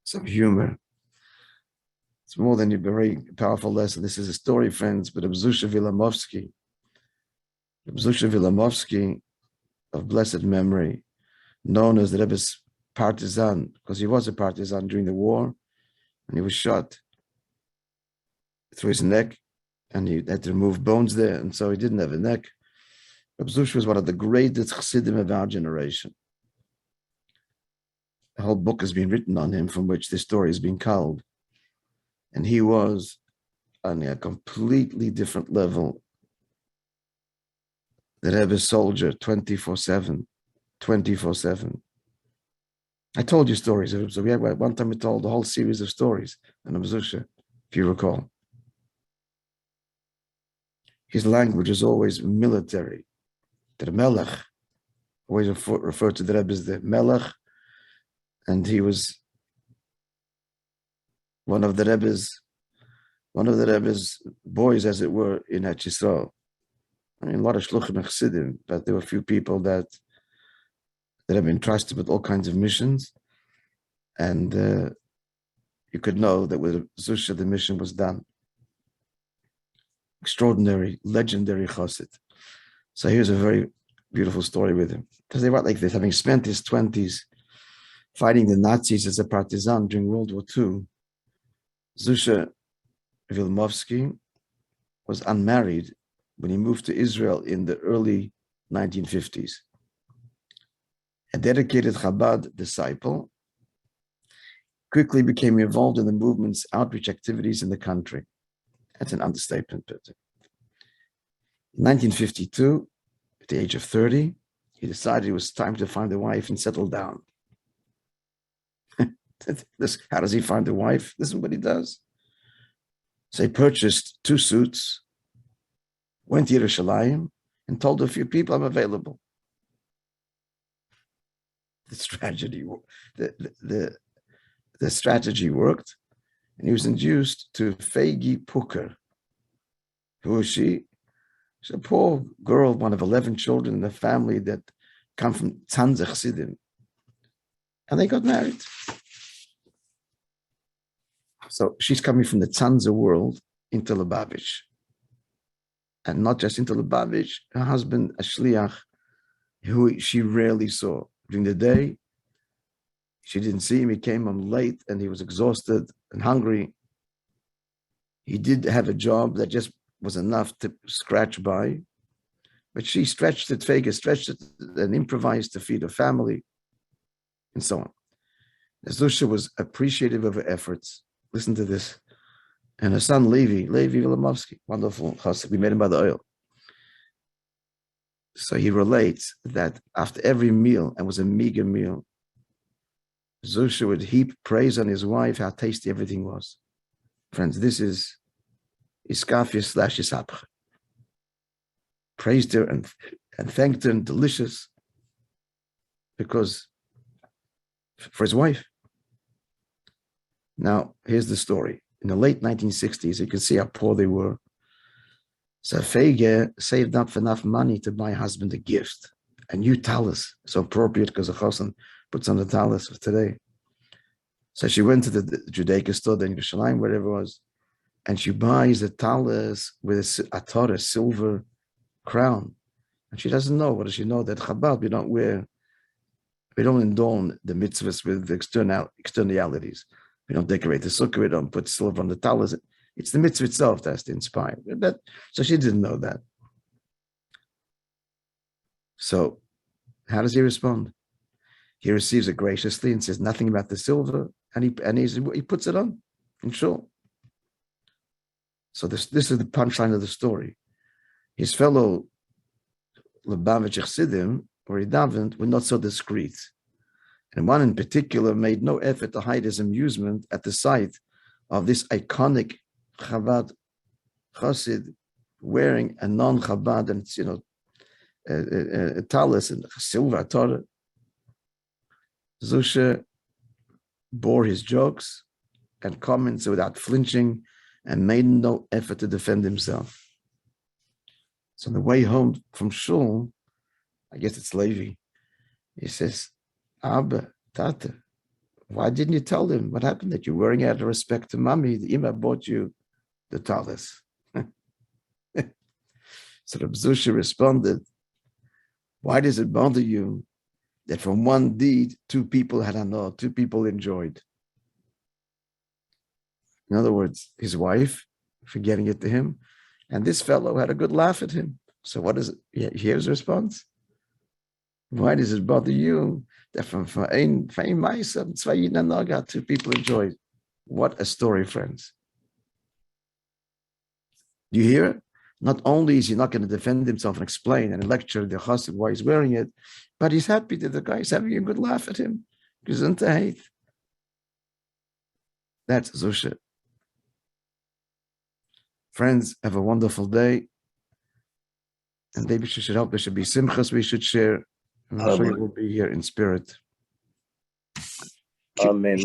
some humor. It's more than a very powerful lesson. This is a story, friends, but Abzusha Wilamowski of blessed memory, known as the Rebbe's partisan, because he was a partisan during the war, and he was shot through his neck, and he had to remove bones there, and so he didn't have a neck. Abzusha was one of the greatest Chassidim of our generation. A whole book has been written on him, from which this story has been culled. And he was on a completely different level. The Rebbe's soldier, 24/7. I told you stories of him. So one time we told a whole series of stories on Abzusha, if you recall. His language is always military. The Melech, always referred to the Rebbe as the Melech, and he was one of the Rebbe's boys, as it were, in Yisrael. I mean, a lot of shluchim and chassidim, but there were a few people that have been trusted with all kinds of missions, and you could know that with Zusha the mission was done. Extraordinary, legendary chassid. So here's a very beautiful story with him. Because they write like this: having spent his 20s fighting the Nazis as a partisan during World War II, Zusha Wilamowski was unmarried when he moved to Israel in the early 1950s. A dedicated Chabad disciple, quickly became involved in the movement's outreach activities in the country. That's an understatement. But in 1952, at the age of 30, he decided it was time to find a wife and settle down. How does he find a wife? This is what he does. So he purchased 2 suits, went to Yerushalayim, and told a few people, I'm available. The strategy worked, and he was introduced to Fegi Puker. Who was she? She's a poor girl, one of 11 children in a family that come from Tzanze Chassidim. And they got married. So she's coming from the Tzanze world into Lubavitch. And not just into Lubavitch, her husband, a shliach, who she rarely saw. During the day, she didn't see him. He came home late and he was exhausted and hungry. He did have a job that just was enough to scratch by, but she stretched it and improvised to feed her family and so on. Zusha was appreciative of her efforts. Listen to this. And her son, Levi Wilamowski, wonderful chassid, we made him by the oil. So he relates that after every meal, and was a meager meal, Zusha would heap praise on his wife, how tasty everything was. Friends, this is Iskafia / Isapcha. Praised her and thanked her, and delicious, because for his wife. Now, here's the story. In the late 1960s, you can see how poor they were. So Fege saved up enough money to buy her husband a gift, a new talus, so appropriate because a chassan puts on the talus of today. So she went to the Judaica store in Yerushalayim, wherever it was, and she buys a talus with a Torah, silver crown. And she doesn't know. What does she know? That Chabad, we don't adorn the mitzvahs with externalities. We don't decorate the sukkah, we don't put silver on the talus. It's the mitzvah itself that's to inspire. So she didn't know that. So how does he respond? He receives it graciously and says nothing about the silver, and he puts it on in shul. So this is the punchline of the story. His fellow Lubavitch Chassidim, where he davened, were not so discreet. And one in particular made no effort to hide his amusement at the sight of this iconic Chabad chassid wearing a non-Chabad and a talus and silver Torah. Zusha bore his jokes and comments without flinching and made no effort to defend himself. So on the way home from shul, I guess it's Levi, he says, Abba, Tata, Why didn't you tell him what happened? That you're wearing out of respect to mommy. The Ima bought you the talis. So the Zusha responded, why does it bother you that from one deed, two people had anah, two people enjoyed? In other words, his wife, forgetting it to him, and this fellow had a good laugh at him. So what is it? Here's the response. Why does it bother you that from two people enjoyed? What a story, friends. You hear it? Not only is he not going to defend himself and explain and lecture the chassid why he's wearing it, but he's happy that the guy is having a good laugh at him. Gesundheit. That's Zusha. Friends, have a wonderful day. And maybe we should help. There should be simchas we should share. And I'm sure you will be here in spirit. Amen.